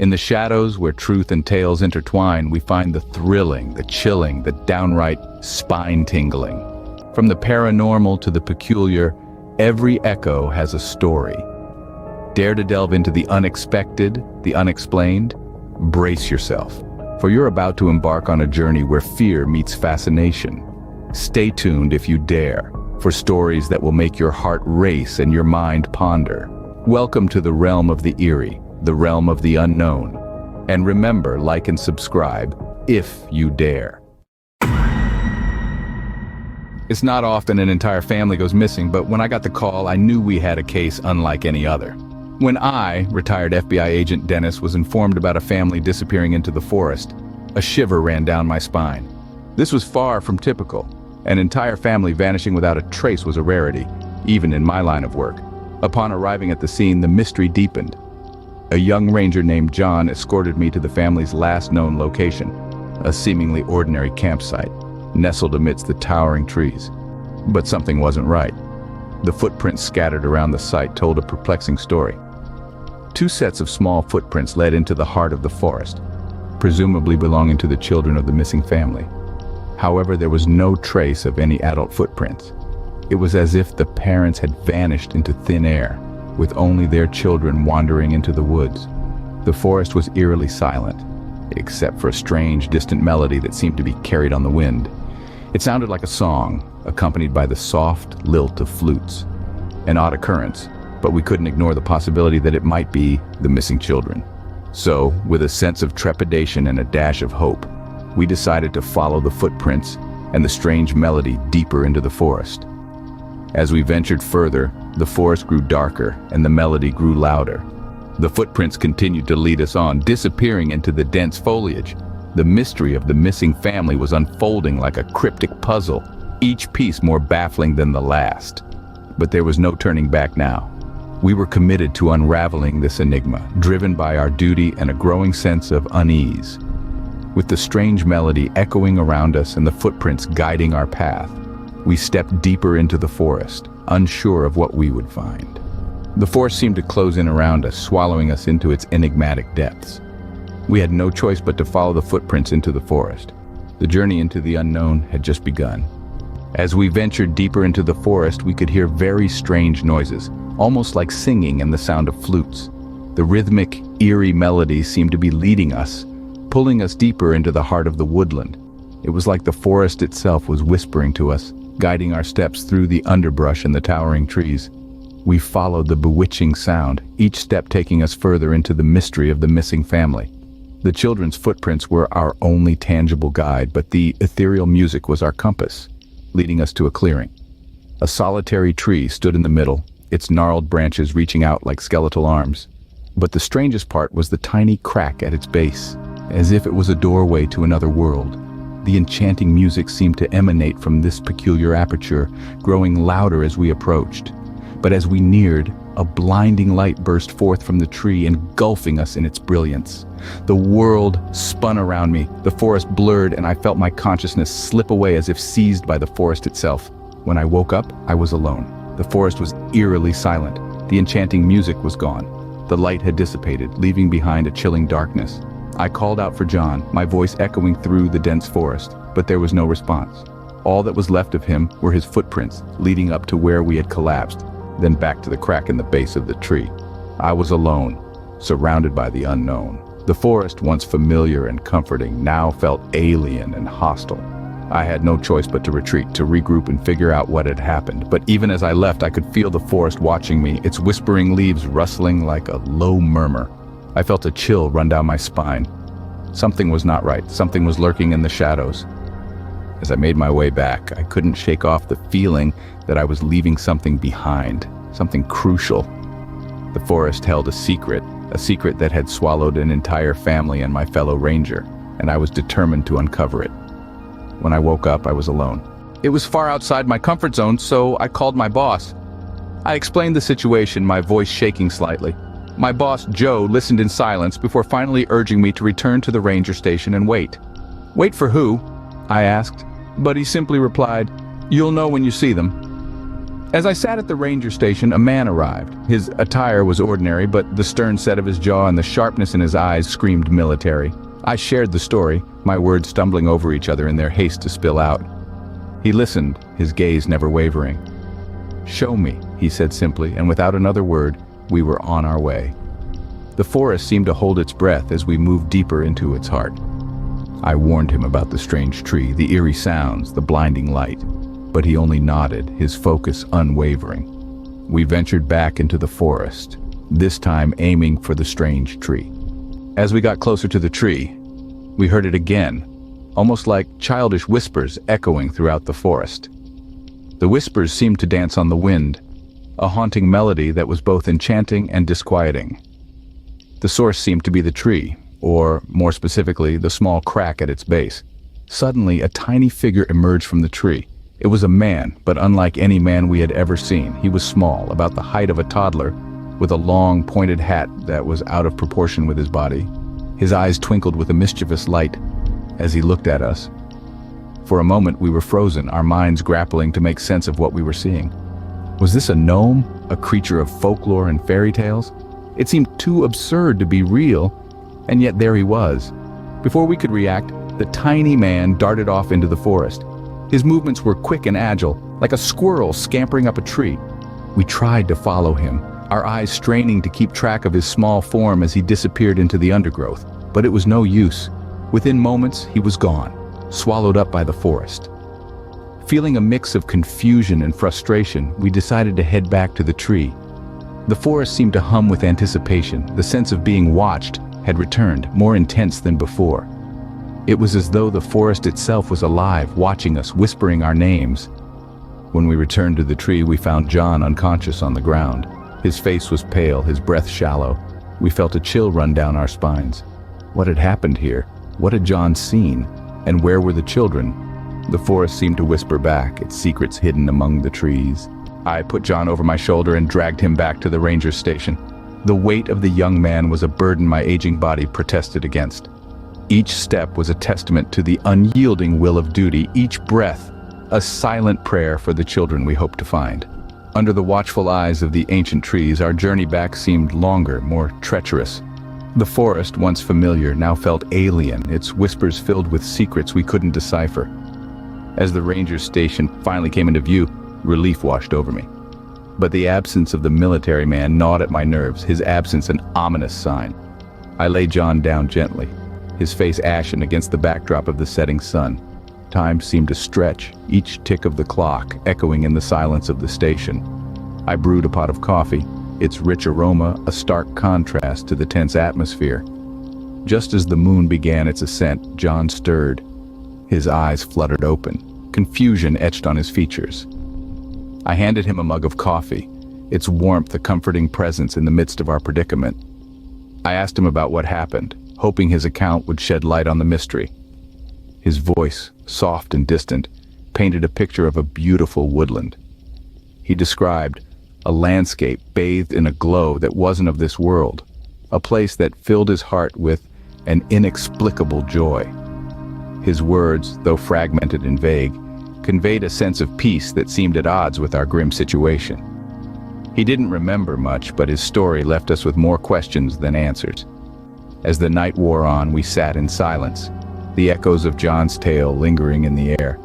In the shadows where truth and tales intertwine, we find the thrilling, the chilling, the downright spine-tingling. From the paranormal to the peculiar, every echo has a story. Dare to delve into the unexpected, the unexplained? Brace yourself, for you're about to embark on a journey where fear meets fascination. Stay tuned if you dare, for stories that will make your heart race and your mind ponder. Welcome to the realm of the eerie, the realm of the unknown. And remember, like and subscribe, if you dare. It's not often an entire family goes missing, but when I got the call, I knew we had a case unlike any other. When I, retired FBI agent Dennis, was informed about a family disappearing into the forest, a shiver ran down my spine. This was far from typical. An entire family vanishing without a trace was a rarity, even in my line of work. Upon arriving at the scene, the mystery deepened. A young ranger named John escorted me to the family's last known location, a seemingly ordinary campsite, nestled amidst the towering trees. But something wasn't right. The footprints scattered around the site told a perplexing story. Two sets of small footprints led into the heart of the forest, presumably belonging to the children of the missing family. However, there was no trace of any adult footprints. It was as if the parents had vanished into thin air, with only their children wandering into the woods. The forest was eerily silent, except for a strange, distant melody that seemed to be carried on the wind. It sounded like a song, accompanied by the soft lilt of flutes. An odd occurrence, but we couldn't ignore the possibility that it might be the missing children. So, with a sense of trepidation and a dash of hope, we decided to follow the footprints and the strange melody deeper into the forest. As we ventured further, the forest grew darker and the melody grew louder. The footprints continued to lead us on, disappearing into the dense foliage. The mystery of the missing family was unfolding like a cryptic puzzle, each piece more baffling than the last. But there was no turning back now. We were committed to unraveling this enigma, driven by our duty and a growing sense of unease. With the strange melody echoing around us and the footprints guiding our path, we stepped deeper into the forest, unsure of what we would find. The forest seemed to close in around us, swallowing us into its enigmatic depths. We had no choice but to follow the footprints into the forest. The journey into the unknown had just begun. As we ventured deeper into the forest, we could hear very strange noises, almost like singing and the sound of flutes. The rhythmic, eerie melody seemed to be leading us, pulling us deeper into the heart of the woodland. It was like the forest itself was whispering to us, guiding our steps through the underbrush and the towering trees. We followed the bewitching sound, each step taking us further into the mystery of the missing family. The children's footprints were our only tangible guide, but the ethereal music was our compass, leading us to a clearing. A solitary tree stood in the middle, its gnarled branches reaching out like skeletal arms. But the strangest part was the tiny crack at its base, as if it was a doorway to another world. The enchanting music seemed to emanate from this peculiar aperture, growing louder as we approached. But as we neared, a blinding light burst forth from the tree, engulfing us in its brilliance. The world spun around me, the forest blurred, and I felt my consciousness slip away as if seized by the forest itself. When I woke up, I was alone. The forest was eerily silent. The enchanting music was gone. The light had dissipated, leaving behind a chilling darkness. I called out for John, my voice echoing through the dense forest, but there was no response. All that was left of him were his footprints, leading up to where we had collapsed, then back to the crack in the base of the tree. I was alone, surrounded by the unknown. The forest, once familiar and comforting, now felt alien and hostile. I had no choice but to retreat, to regroup and figure out what had happened. But even as I left, I could feel the forest watching me, its whispering leaves rustling like a low murmur. I felt a chill run down my spine. Something was not right. Something was lurking in the shadows. As I made my way back, I couldn't shake off the feeling that I was leaving something behind, something crucial. The forest held a secret that had swallowed an entire family and my fellow ranger, and I was determined to uncover it. When I woke up, I was alone. It was far outside my comfort zone, so I called my boss. I explained the situation, my voice shaking slightly. My boss, Joe, listened in silence before finally urging me to return to the ranger station and wait. "Wait for who?" I asked, but he simply replied, "You'll know when you see them." As I sat at the ranger station, a man arrived. His attire was ordinary, but the stern set of his jaw and the sharpness in his eyes screamed military. I shared the story, my words stumbling over each other in their haste to spill out. He listened, his gaze never wavering. "Show me," he said simply, and without another word, we were on our way. The forest seemed to hold its breath as we moved deeper into its heart. I warned him about the strange tree, the eerie sounds, the blinding light, but he only nodded, his focus unwavering. We ventured back into the forest, this time aiming for the strange tree. As we got closer to the tree, we heard it again, almost like childish whispers echoing throughout the forest. The whispers seemed to dance on the wind, a haunting melody that was both enchanting and disquieting. The source seemed to be the tree, or more specifically, the small crack at its base. Suddenly, a tiny figure emerged from the tree. It was a man, but unlike any man we had ever seen. He was small, about the height of a toddler, with a long, pointed hat that was out of proportion with his body. His eyes twinkled with a mischievous light as he looked at us. For a moment, we were frozen, our minds grappling to make sense of what we were seeing. Was this a gnome, a creature of folklore and fairy tales? It seemed too absurd to be real, and yet there he was. Before we could react, the tiny man darted off into the forest. His movements were quick and agile, like a squirrel scampering up a tree. We tried to follow him, our eyes straining to keep track of his small form as he disappeared into the undergrowth. But it was no use. Within moments, he was gone, swallowed up by the forest. Feeling a mix of confusion and frustration, we decided to head back to the tree. The forest seemed to hum with anticipation. The sense of being watched had returned, more intense than before. It was as though the forest itself was alive, watching us, whispering our names. When we returned to the tree, we found John unconscious on the ground. His face was pale, his breath shallow. We felt a chill run down our spines. What had happened here? What had John seen? And where were the children? The forest seemed to whisper back, its secrets hidden among the trees. I put John over my shoulder and dragged him back to the ranger station. The weight of the young man was a burden my aging body protested against. Each step was a testament to the unyielding will of duty, each breath a silent prayer for the children we hoped to find. Under the watchful eyes of the ancient trees, our journey back seemed longer, more treacherous. The forest, once familiar, now felt alien, its whispers filled with secrets we couldn't decipher. As the ranger station finally came into view, relief washed over me. But the absence of the military man gnawed at my nerves, his absence an ominous sign. I laid John down gently, his face ashen against the backdrop of the setting sun. Time seemed to stretch, each tick of the clock echoing in the silence of the station. I brewed a pot of coffee, its rich aroma a stark contrast to the tense atmosphere. Just as the moon began its ascent, John stirred. His eyes fluttered open, confusion etched on his features. I handed him a mug of coffee, its warmth a comforting presence in the midst of our predicament. I asked him about what happened, hoping his account would shed light on the mystery. His voice, soft and distant, painted a picture of a beautiful woodland. He described a landscape bathed in a glow that wasn't of this world, a place that filled his heart with an inexplicable joy. His words, though fragmented and vague, conveyed a sense of peace that seemed at odds with our grim situation. He didn't remember much, but his story left us with more questions than answers. As the night wore on, we sat in silence, the echoes of John's tale lingering in the air.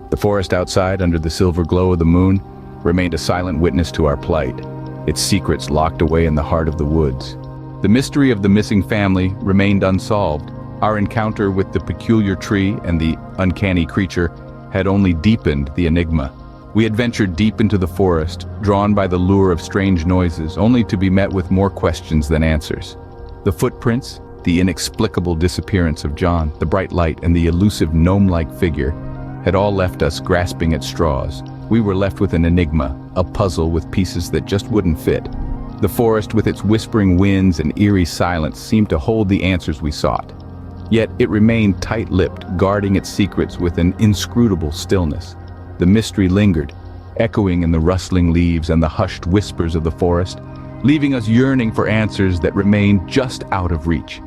The forest outside, under the silver glow of the moon, remained a silent witness to our plight, its secrets locked away in the heart of the woods. The mystery of the missing family remained unsolved. Our encounter with the peculiar tree and the uncanny creature had only deepened the enigma. We had ventured deep into the forest, drawn by the lure of strange noises, only to be met with more questions than answers. The footprints, the inexplicable disappearance of John, the bright light, and the elusive gnome-like figure had all left us grasping at straws. We were left with an enigma, a puzzle with pieces that just wouldn't fit. The forest, with its whispering winds and eerie silence, seemed to hold the answers we sought. Yet it remained tight-lipped, guarding its secrets with an inscrutable stillness. The mystery lingered, echoing in the rustling leaves and the hushed whispers of the forest, leaving us yearning for answers that remained just out of reach.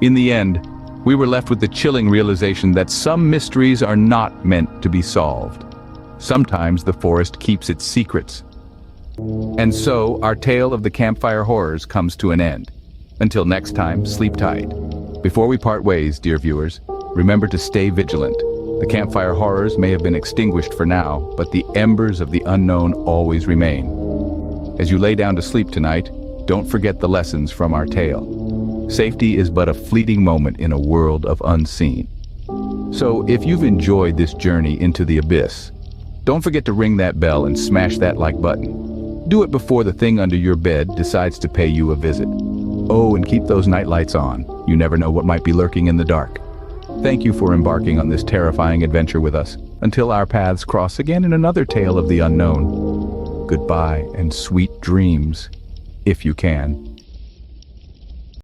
In the end, we were left with the chilling realization that some mysteries are not meant to be solved. Sometimes the forest keeps its secrets. And so, our tale of the Campfire Horrors comes to an end. Until next time, sleep tight. Before we part ways, dear viewers, remember to stay vigilant. The Campfire Horrors may have been extinguished for now, but the embers of the unknown always remain. As you lay down to sleep tonight, don't forget the lessons from our tale. Safety is but a fleeting moment in a world of unseen. So, if you've enjoyed this journey into the abyss, don't forget to ring that bell and smash that like button. Do it before the thing under your bed decides to pay you a visit. Oh, and keep those night lights on. You never know what might be lurking in the dark. Thank you for embarking on this terrifying adventure with us. Until our paths cross again in another tale of the unknown. Goodbye and sweet dreams, if you can.